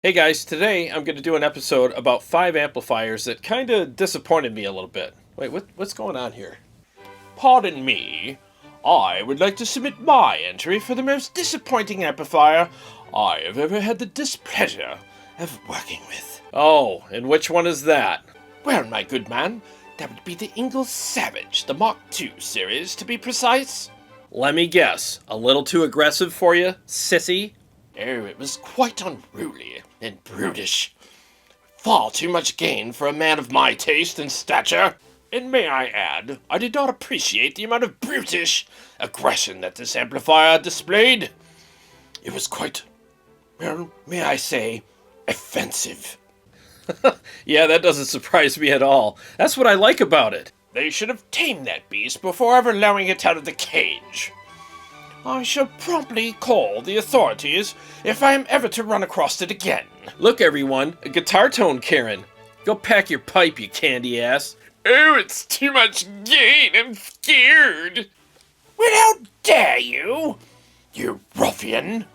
Hey guys, today I'm going to do an episode about 5 amplifiers that kind of disappointed me a little bit. Wait, what's going on here? Pardon me. I would like to submit my entry for the most disappointing amplifier I have ever had the displeasure of working with. Oh, and which one is that? Well, my good man, that would be the Ingalls Savage, the Mark II series to be precise. Let me guess, a little too aggressive for you, sissy? Oh, it was quite unruly and brutish. Far too much gain for a man of my taste and stature. And may I add, I did not appreciate the amount of brutish aggression that this amplifier displayed. It was quite, well, may I say, offensive. Yeah, that doesn't surprise me at all. That's what I like about it. They should have tamed that beast before ever allowing it out of the cage. I shall promptly call the authorities if I am ever to run across it again. Look, everyone, a guitar tone, Karen. Go pack your pipe, you candy ass. Oh, it's too much gain. I'm scared. Well, how dare you, you ruffian?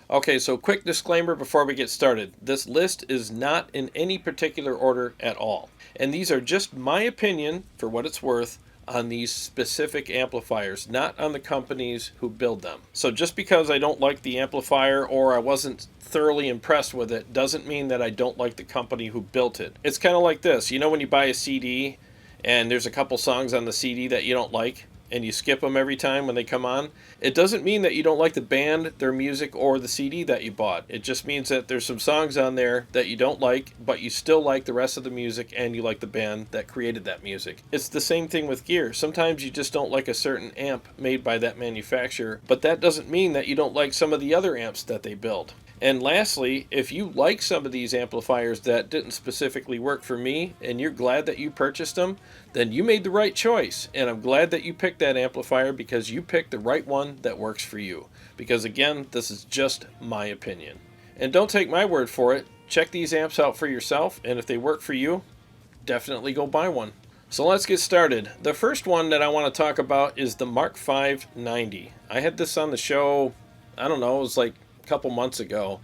Okay, so quick disclaimer before we get started. This list is not in any particular order at all. And these are just my opinion, for what it's worth, on these specific amplifiers, not on the companies who build them. So just because I don't like the amplifier or I wasn't thoroughly impressed with it doesn't mean that I don't like the company who built it. It's kind of like this. You know when you buy a CD and there's a couple songs on the CD that you don't like? And you skip them every time when they come on, it doesn't mean that you don't like the band, their music, or the CD that you bought. It just means that there's some songs on there that you don't like, but you still like the rest of the music and you like the band that created that music. It's the same thing with gear. Sometimes you just don't like a certain amp made by that manufacturer, but that doesn't mean that you don't like some of the other amps that they build. And lastly, if you like some of these amplifiers that didn't specifically work for me and you're glad that you purchased them, then you made the right choice. And I'm glad that you picked that amplifier because you picked the right one that works for you. Because again, this is just my opinion. And don't take my word for it. Check these amps out for yourself, and if they work for you, definitely go buy one. So let's get started. The first one that I want to talk about is the Mark V 90. I had this on the show, I don't know, it was like couple months ago,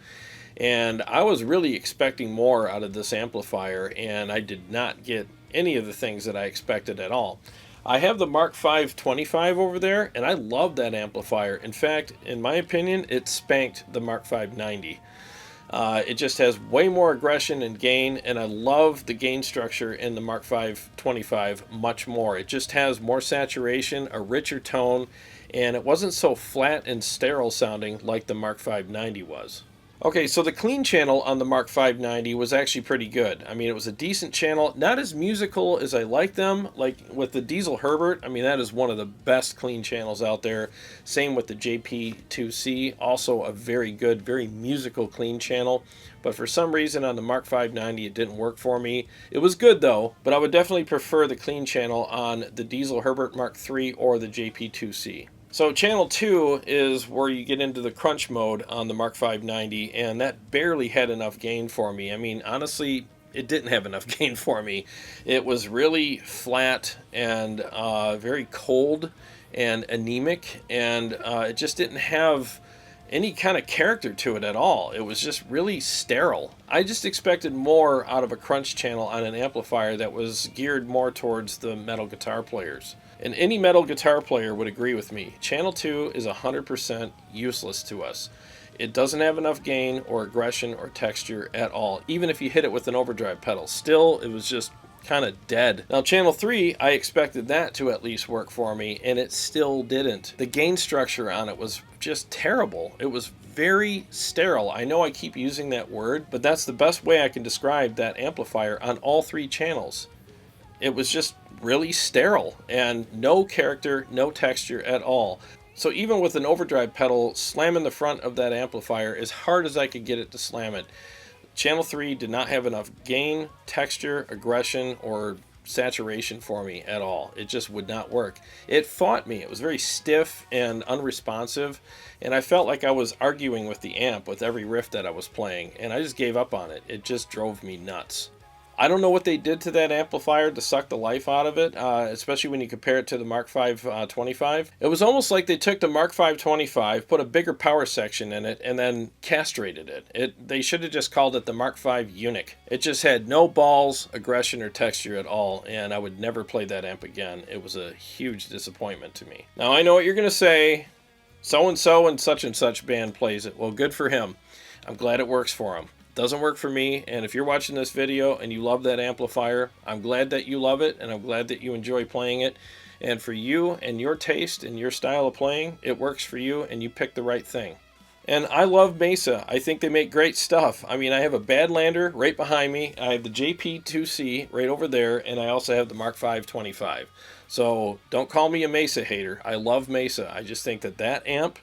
and I was really expecting more out of this amplifier, and I did not get any of the things that I expected at all. I have the Mark V 25 over there, and I love that amplifier. In fact, in my opinion, it spanked the Mark V 90. It just has way more aggression and gain, and I love the gain structure in the Mark V 25 much more. It just has more saturation, a richer tone, and it wasn't so flat and sterile sounding like the Mark V 90 was. Okay, so the clean channel on the Mark V 90 was actually pretty good. I mean, it was a decent channel, not as musical as I like them, like with the Diesel Herbert. I mean, that is one of the best clean channels out there. Same with the JP2C, also a very good, very musical clean channel. But for some reason on the Mark V 90 it didn't work for me. It was good though, but I would definitely prefer the clean channel on the Diesel Herbert Mark III or the JP2C. So channel 2 is where you get into the crunch mode on the Mark V 90, and that barely had enough gain for me. I mean, honestly, it didn't have enough gain for me. It was really flat and very cold and anemic, and it just didn't have any kind of character to it at all. It was just really sterile. I just expected more out of a crunch channel on an amplifier that was geared more towards the metal guitar players. And any metal guitar player would agree with me. Channel 2 is 100% useless to us. It doesn't have enough gain or aggression or texture at all, even if you hit it with an overdrive pedal. Still, it was just kind of dead. Now, channel 3, I expected that to at least work for me, and it still didn't. The gain structure on it was just terrible. It was very sterile. I know I keep using that word, but that's the best way I can describe that amplifier on all 3 channels. It was just really sterile and no character, no texture at all. So even with an overdrive pedal slamming the front of that amplifier as hard as I could get it to slam it, channel 3 did not have enough gain, texture, aggression, or saturation for me at all. It just would not work. It fought me. It was very stiff and unresponsive, and I felt like I was arguing with the amp with every riff that I was playing, and I just gave up on it. It just drove me nuts. I don't know what they did to that amplifier to suck the life out of it, especially when you compare it to the Mark V 25. It was almost like they took the Mark V 25, put a bigger power section in it, and then castrated it. They should have just called it the Mark V Eunuch. It just had no balls, aggression, or texture at all, and I would never play that amp again. It was a huge disappointment to me. Now, I know what you're going to say. So-and-so and such band plays it. Well, good for him. I'm glad it works for him. Doesn't work for me, and if you're watching this video and you love that amplifier, I'm glad that you love it, and I'm glad that you enjoy playing it. And for you and your taste and your style of playing, it works for you, and you picked the right thing. And I love Mesa. I think they make great stuff. I mean, I have a Badlander right behind me. I have the JP2C right over there, and I also have the Mark V 25. So don't call me a Mesa hater. I love Mesa. I just think that amp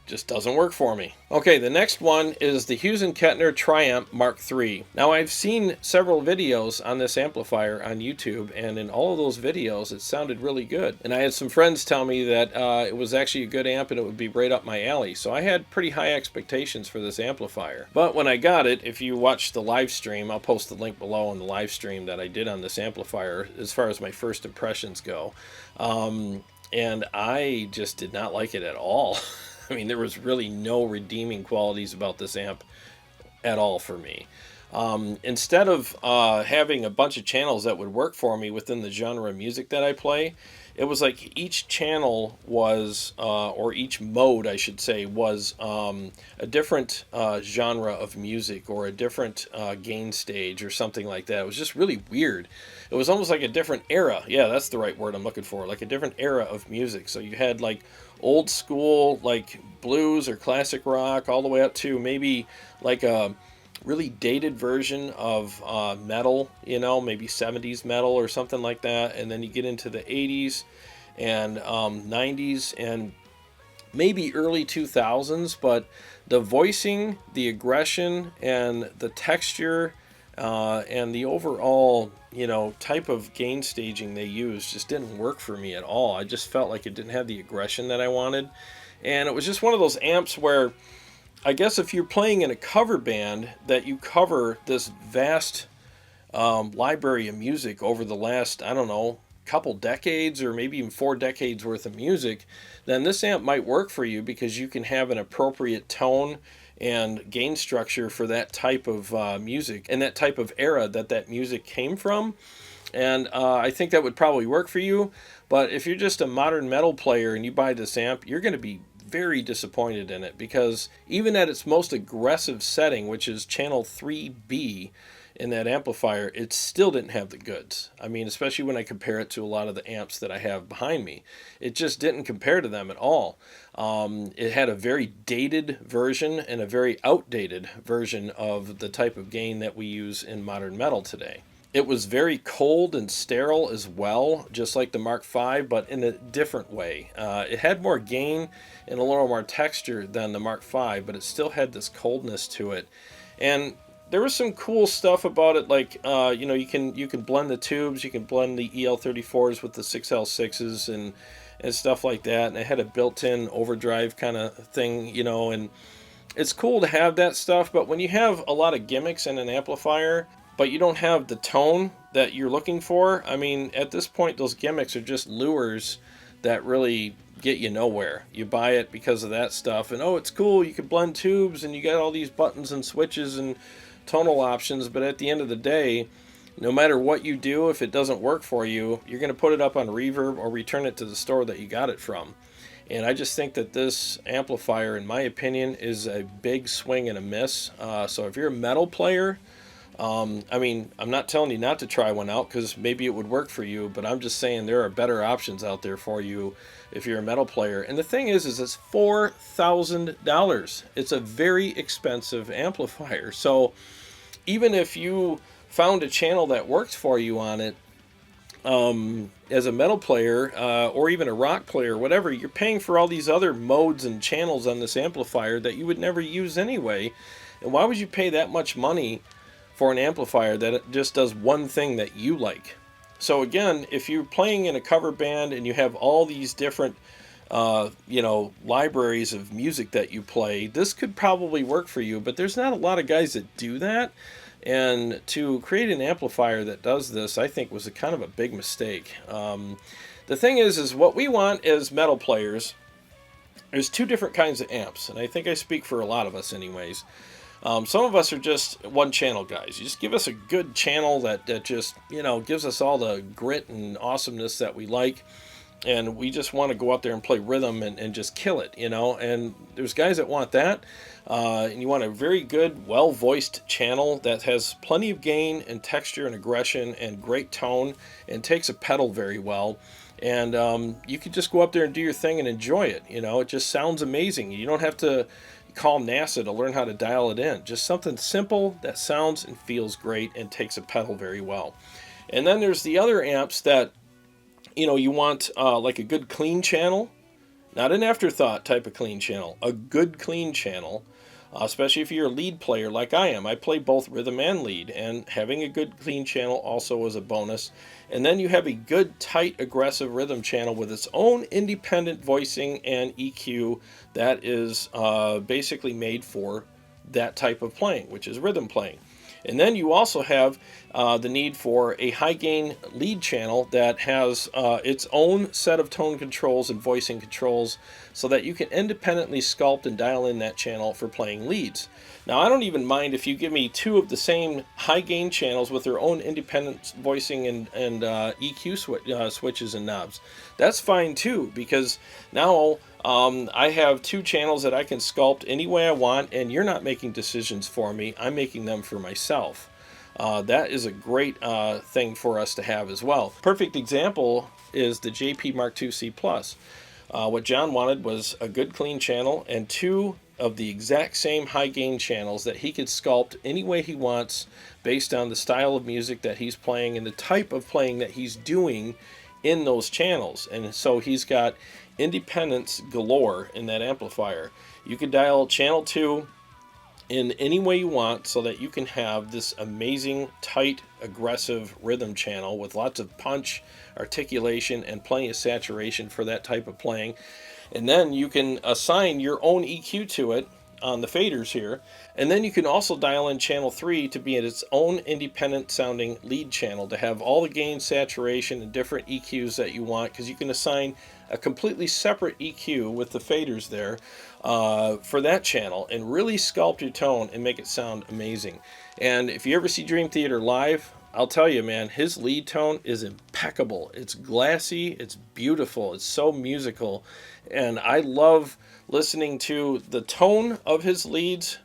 just doesn't work for me. Okay, the next one is the Hughes & Kettner Triamp Mark III. Now, I've seen several videos on this amplifier on YouTube, and in all of those videos, it sounded really good. And I had some friends tell me that it was actually a good amp and it would be right up my alley. So I had pretty high expectations for this amplifier. But when I got it, if you watch the live stream, I'll post the link below on the live stream that I did on this amplifier as far as my first impressions go. And I just did not like it at all. I mean, there was really no redeeming qualities about this amp at all for me. Instead of having a bunch of channels that would work for me within the genre of music that I play, it was like each channel was, or each mode, I should say, was a different genre of music or a different gain stage or something like that. It was just really weird. It was almost like a different era. Yeah, that's the right word I'm looking for. Like a different era of music. So you had like old school, like blues or classic rock, all the way up to maybe like a really dated version of metal, you know, maybe 70s metal or something like that. And then you get into the 80s and 90s and maybe early 2000s, but the voicing, the aggression, and the texture and the overall, you know, type of gain staging they used just didn't work for me at all. I just felt like it didn't have the aggression that I wanted. And it was just one of those amps where I guess if you're playing in a cover band that you cover this vast library of music over the last, I don't know, couple decades or maybe even 4 decades worth of music, then this amp might work for you because you can have an appropriate tone and gain structure for that type of music and that type of era that music came from. And I think that would probably work for you. But if you're just a modern metal player and you buy this amp, you're going to be very disappointed in it, because even at its most aggressive setting, which is channel 3B in that amplifier, it still didn't have the goods. I mean, especially when I compare it to a lot of the amps that I have behind me. It just didn't compare to them at all. It had a very dated version and a very outdated version of the type of gain that we use in modern metal today. It was very cold and sterile as well, just like the Mark V, but in a different way. It had more gain and a little more texture than the Mark V, but it still had this coldness to it. And there was some cool stuff about it, like you know, you can blend the tubes, you can blend the EL34s with the 6L6s and stuff like that. And it had a built-in overdrive kind of thing, you know, and it's cool to have that stuff. But when you have a lot of gimmicks in an amplifier, but you don't have the tone that you're looking for, I mean, at this point, those gimmicks are just lures that really get you nowhere. You buy it because of that stuff, and oh, it's cool, you can blend tubes, and you got all these buttons and switches and tonal options, but at the end of the day, no matter what you do, if it doesn't work for you, you're going to put it up on Reverb or return it to the store that you got it from. And I just think that this amplifier, in my opinion, is a big swing and a miss. So if you're a metal player, I mean, I'm not telling you not to try one out because maybe it would work for you, but I'm just saying there are better options out there for you if you're a metal player. And the thing is it's $4,000. It's a very expensive amplifier. So even if you found a channel that works for you on it, as a metal player or even a rock player, whatever, you're paying for all these other modes and channels on this amplifier that you would never use anyway. And why would you pay that much money for an amplifier that it just does one thing that you like? So again, if you're playing in a cover band and you have all these different you know, libraries of music that you play, this could probably work for you, but there's not a lot of guys that do that. And to create an amplifier that does this, I think was a kind of a big mistake. The thing is what we want as metal players, there's two different kinds of amps, and I think I speak for a lot of us anyways. Some of us are just one channel guys. You just give us a good channel that just, gives us all the grit and awesomeness that we like. And we just want to go out there and play rhythm and just kill it, And there's guys that want that. And you want a very good, well-voiced channel that has plenty of gain and texture and aggression and great tone and takes a pedal very well. And you can just go up there and do your thing and enjoy it. It just sounds amazing. You don't have to call NASA to learn how to dial it in. Just something simple that sounds and feels great and takes a pedal very well. And then there's the other amps that you want like a good clean channel, not an afterthought type of clean channel, a good clean channel, especially if you're a lead player like I am. I play both rhythm and lead, and having a good clean channel also is a bonus. And then you have a good, tight, aggressive rhythm channel with its own independent voicing and EQ that is basically made for that type of playing, which is rhythm playing. And then you also have the need for a high gain lead channel that has its own set of tone controls and voicing controls so that you can independently sculpt and dial in that channel for playing leads. Now, I don't even mind if you give me two of the same high gain channels with their own independent voicing and EQ switches and knobs. That's fine too, because now I have two channels that I can sculpt any way I want, and you're not making decisions for me. I'm making them for myself. That is a great thing for us to have as well. Perfect example is the JP Mark II C+. What John wanted was a good clean channel and two of the exact same high gain channels that he could sculpt any way he wants based on the style of music that he's playing and the type of playing that he's doing in those channels. And so he's got independence galore in that amplifier. You can dial channel 2 in any way you want so that you can have this amazing, tight, aggressive rhythm channel with lots of punch, articulation, and plenty of saturation for that type of playing. And then you can assign your own EQ to it on the faders here. And then you can also dial in channel 3 to be at its own independent sounding lead channel to have all the gain, saturation, and different EQs that you want, because you can assign a completely separate EQ with the faders there for that channel and really sculpt your tone and make it sound amazing. And if you ever see Dream Theater live, I'll tell you, man, his lead tone is impeccable. It's glassy, it's beautiful, it's so musical, and I love listening to the tone of his leads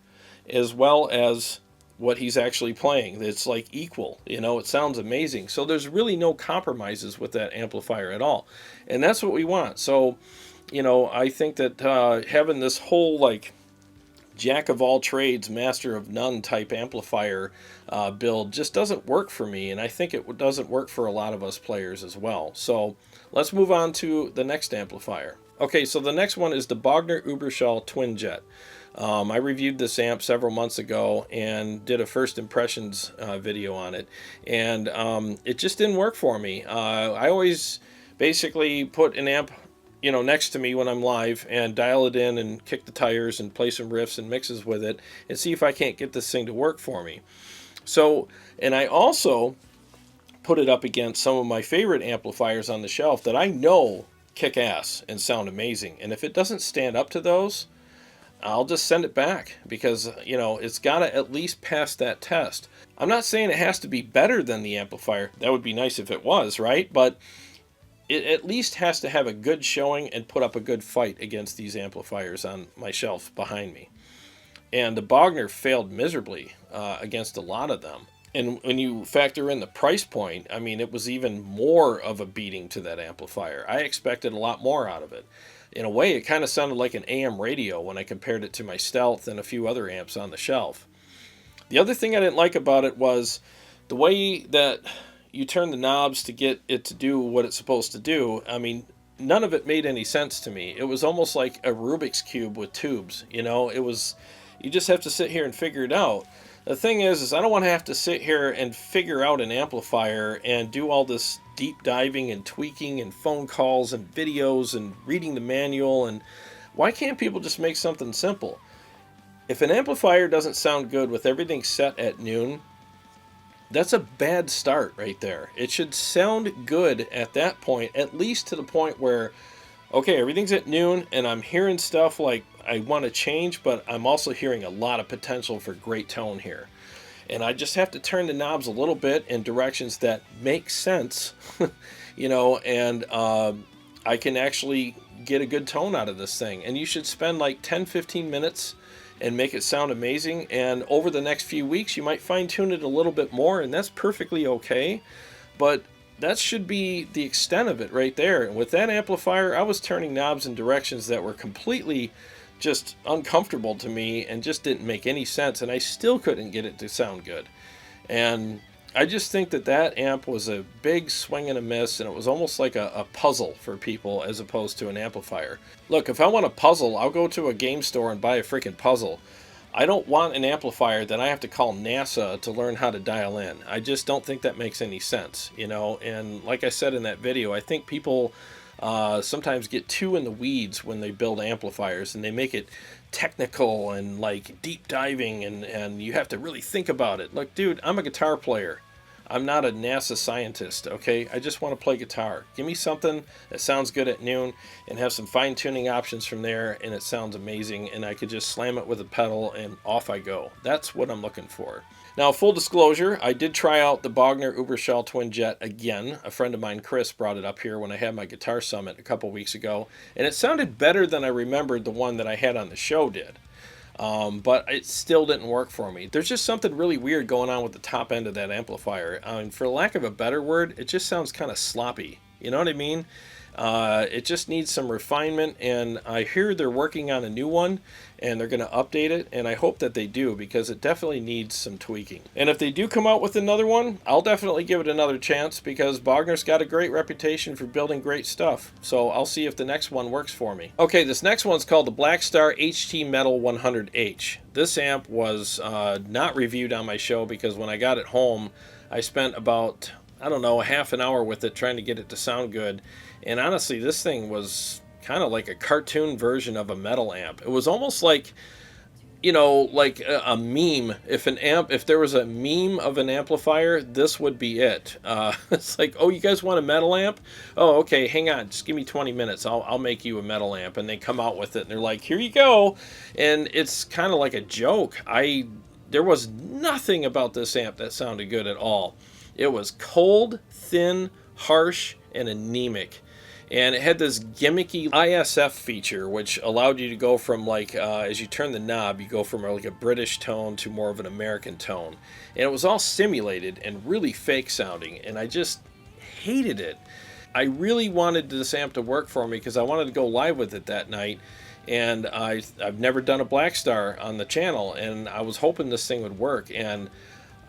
as well as what he's actually playing. It's like equal, it sounds amazing. So there's really no compromises with that amplifier at all. And that's what we want. So, I think that having this whole like jack of all trades, master of none type amplifier build just doesn't work for me, and I think it doesn't work for a lot of us players as well. So let's move on to the next amplifier. Okay, so the next one is the Bogner Twin Jet. I reviewed this amp several months ago and did a first impressions video on it, and it just didn't work for me. I always basically put an amp next to me when I'm live and dial it in and kick the tires and play some riffs and mixes with it and see if I can't get this thing to work for me. So, and I also put it up against some of my favorite amplifiers on the shelf that I know kick ass and sound amazing. And if it doesn't stand up to those, I'll just send it back because, it's got to at least pass that test. I'm not saying it has to be better than the amplifier. That would be nice if it was, right? But it at least has to have a good showing and put up a good fight against these amplifiers on my shelf behind me. And the Bogner failed miserably against a lot of them. And when you factor in the price point, I mean, it was even more of a beating to that amplifier. I expected a lot more out of it. In a way, it kind of sounded like an AM radio when I compared it to my Stealth and a few other amps on the shelf. The other thing I didn't like about it was the way that you turn the knobs to get it to do what it's supposed to do. I mean, none of it made any sense to me. It was almost like a Rubik's Cube with tubes. It was, you just have to sit here and figure it out. The thing is I don't want to have to sit here and figure out an amplifier and do all this deep diving and tweaking and phone calls and videos and reading the manual. And why can't people just make something simple? If an amplifier doesn't sound good with everything set at noon, That's a bad start right there. It should sound good at that point, at least to the point where, okay, everything's at noon and I'm hearing stuff like I want to change, but I'm also hearing a lot of potential for great tone here. And I just have to turn the knobs a little bit in directions that make sense, and I can actually get a good tone out of this thing. And you should spend like 10-15 minutes and make it sound amazing. And over the next few weeks, you might fine tune it a little bit more, and that's perfectly okay. But that should be the extent of it right there. And with that amplifier, I was turning knobs in directions that were completely just uncomfortable to me and just didn't make any sense, and I still couldn't get it to sound good. And I just think that that amp was a big swing and a miss, and it was almost like a puzzle for people as opposed to an amplifier. Look, if I want a puzzle, I'll go to a game store and buy a freaking puzzle. I don't want an amplifier that I have to call NASA to learn how to dial in. I just don't think that makes any sense, and like I said in that video, I think people sometimes get too in the weeds when they build amplifiers, and they make it technical and like deep diving, and you have to really think about it. Look, dude, I'm a guitar player. I'm not a NASA scientist, okay? I just want to play guitar. Give me something that sounds good at noon and have some fine-tuning options from there, and it sounds amazing, and I could just slam it with a pedal and off I go. That's what I'm looking for. Now, full disclosure, I did try out the Bogner Twin Jet again. A friend of mine, Chris, brought it up here when I had my Guitar Summit a couple weeks ago, and it sounded better than I remembered the one that I had on the show did. But it still didn't work for me. There's just something really weird going on with the top end of that amplifier. For lack of a better word, it just sounds kind of sloppy. You know what I mean? It just needs some refinement, and I hear they're working on a new one, and they're going to update it, and I hope that they do, because it definitely needs some tweaking. And if they do come out with another one, I'll definitely give it another chance, because Bogner's got a great reputation for building great stuff. So I'll see if the next one works for me. Okay, this next one's called the Blackstar HD Metal 100H. This amp was not reviewed on my show, because when I got it home, I spent about, I don't know, half an hour with it trying to get it to sound good. And honestly, this thing was kind of like a cartoon version of a metal amp. It was almost like, like a meme. If there was a meme of an amplifier, this would be it. It's like, oh, you guys want a metal amp? Oh, okay, hang on, just give me 20 minutes. I'll make you a metal amp. And they come out with it, and they're like, here you go. And it's kind of like a joke. There was nothing about this amp that sounded good at all. It was cold, thin, harsh, and anemic. And it had this gimmicky ISF feature, which allowed you to go from as you turn the knob, you go from like a British tone to more of an American tone. And it was all simulated and really fake sounding, and I just hated it. I really wanted this amp to work for me because I wanted to go live with it that night. And I've never done a Blackstar on the channel, and I was hoping this thing would work, and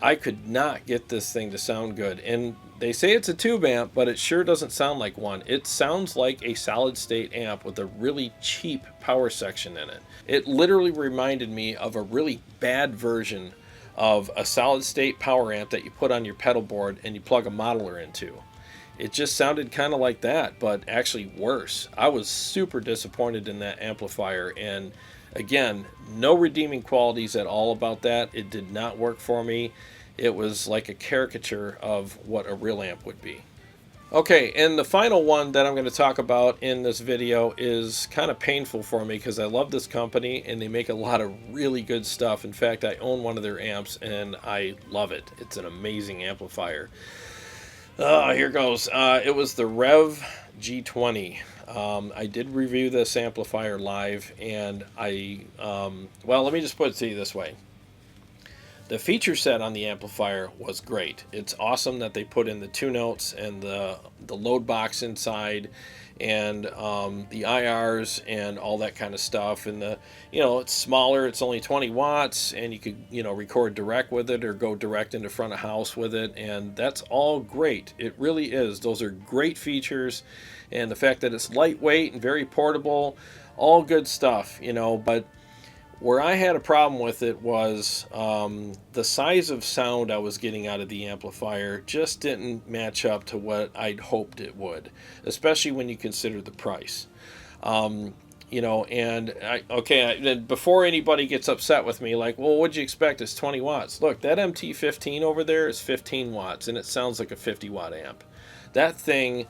I could not get this thing to sound good. And they say it's a tube amp, but it sure doesn't sound like one. It sounds like a solid state amp with a really cheap power section in it. It literally reminded me of a really bad version of a solid state power amp that you put on your pedal board and you plug a modeler into. It just sounded kind of like that, but actually worse. I was super disappointed in that amplifier, and again, no redeeming qualities at all about that. It did not work for me. It was like a caricature of what a real amp would be. Okay, and the final one that I'm going to talk about in this video is kind of painful for me because I love this company and they make a lot of really good stuff. In fact, I own one of their amps and I love it. It's an amazing amplifier. Here goes. It was the Rev G20. I did review this amplifier live, and well, let me just put it to you this way. The feature set on the amplifier was great. It's awesome that they put in the 2 notes and the load box inside, and the IRs and all that kind of stuff. And it's smaller. It's only 20 watts, and you could record direct with it or go direct into front of house with it, and that's all great. It really is. Those are great features, and the fact that it's lightweight and very portable, all good stuff. But where I had a problem with it was the size of sound I was getting out of the amplifier just didn't match up to what I'd hoped it would, especially when you consider the price. you know, and then before anybody gets upset with me, like, well, what'd you expect? It's 20 watts. Look, that MT15 over there is 15 watts, and it sounds like a 50-watt amp. That thing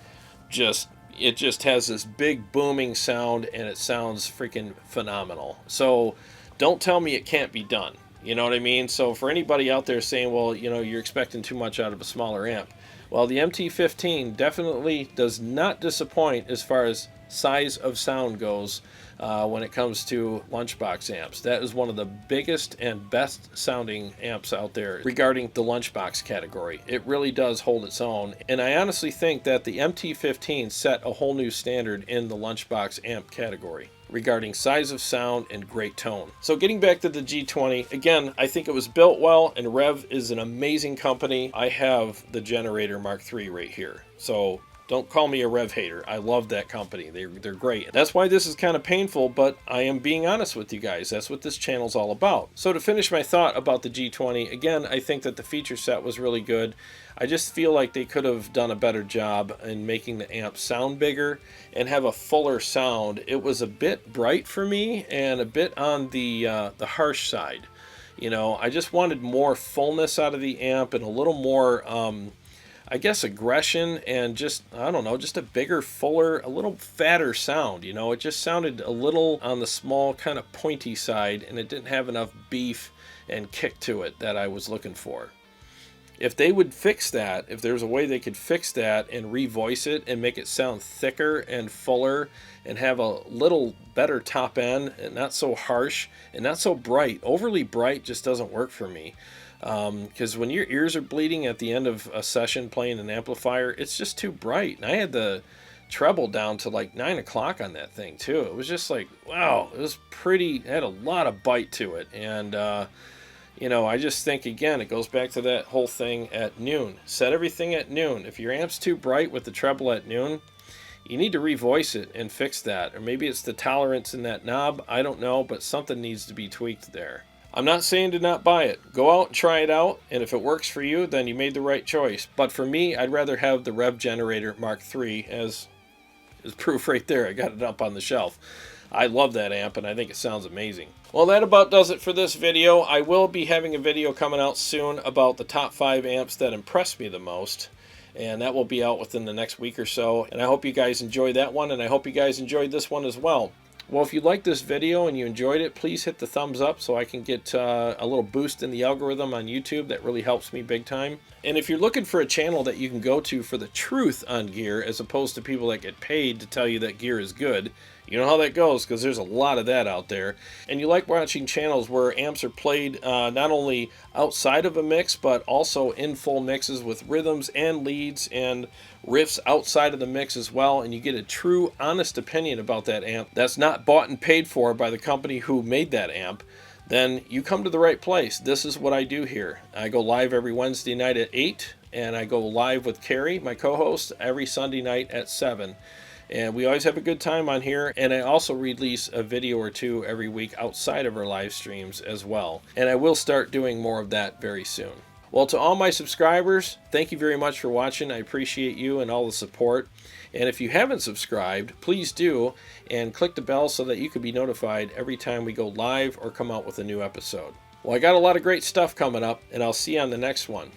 it just has this big booming sound, and it sounds freaking phenomenal. So don't tell me it can't be done. You know what I mean? So for anybody out there saying, well, you know, you're expecting too much out of a smaller amp, well, the MT15 definitely does not disappoint as far as size of sound goes when it comes to lunchbox amps. That is one of the biggest and best sounding amps out there regarding the lunchbox category. It really does hold its own, and I honestly think that the MT15 set a whole new standard in the lunchbox amp category regarding size of sound and great tone. So getting back to the G20, again, I think it was built well, and Rev is an amazing company. I have the Generator Mark III right here. So don't call me a Rev hater. I love that company. They're great. That's why this is kind of painful, but I am being honest with you guys. That's what this channel's all about. So to finish my thought about the G20, again, I think that the feature set was really good. I just feel like they could have done a better job in making the amp sound bigger and have a fuller sound. It was a bit bright for me and a bit on the harsh side. You know, I just wanted more fullness out of the amp and a little more I guess aggression and just, I don't know, just a bigger, fuller, a little fatter sound. You know, it just sounded a little on the small kind of pointy side, and it didn't have enough beef and kick to it that I was looking for. If they would fix that, if there's a way they could fix that and revoice it and make it sound thicker and fuller and have a little better top end and not so harsh and not so bright. Overly bright just doesn't work for me. Because when your ears are bleeding at the end of a session playing an amplifier, it's just too bright. And I had the treble down to like 9 o'clock on that thing too. It was just like, wow, it was pretty, it had a lot of bite to it. And, you know, I just think, again, it goes back to that whole thing at noon. Set everything at noon. If your amp's too bright with the treble at noon, you need to revoice it and fix that. Or maybe it's the tolerance in that knob. I don't know, but something needs to be tweaked there. I'm not saying to not buy it. Go out and try it out, and if it works for you, then you made the right choice. But for me, I'd rather have the Rev Generator Mark III as proof right there. I got it up on the shelf. I love that amp, and I think it sounds amazing. Well, that about does it for this video. I will be having a video coming out soon about the top 5 amps that impressed me the most, and that will be out within the next week or so. And I hope you guys enjoyed that one, and I hope you guys enjoyed this one as well. Well, if you liked this video and you enjoyed it, please hit the thumbs up so I can get a little boost in the algorithm on YouTube. That really helps me big time. And if you're looking for a channel that you can go to for the truth on gear, as opposed to people that get paid to tell you that gear is good, you know how that goes, because there's a lot of that out there. And you like watching channels where amps are played not only outside of a mix, but also in full mixes with rhythms and leads and riffs outside of the mix as well, and you get a true, honest opinion about that amp that's not bought and paid for by the company who made that amp, then you come to the right place. This is what I do here. I go live every Wednesday night at 8, and I go live with Carrie, my co-host, every Sunday night at 7. And we always have a good time on here, and I also release a video or two every week outside of our live streams as well. And I will start doing more of that very soon. Well, to all my subscribers, thank you very much for watching. I appreciate you and all the support. And if you haven't subscribed, please do, and click the bell so that you can be notified every time we go live or come out with a new episode. Well, I got a lot of great stuff coming up, and I'll see you on the next one.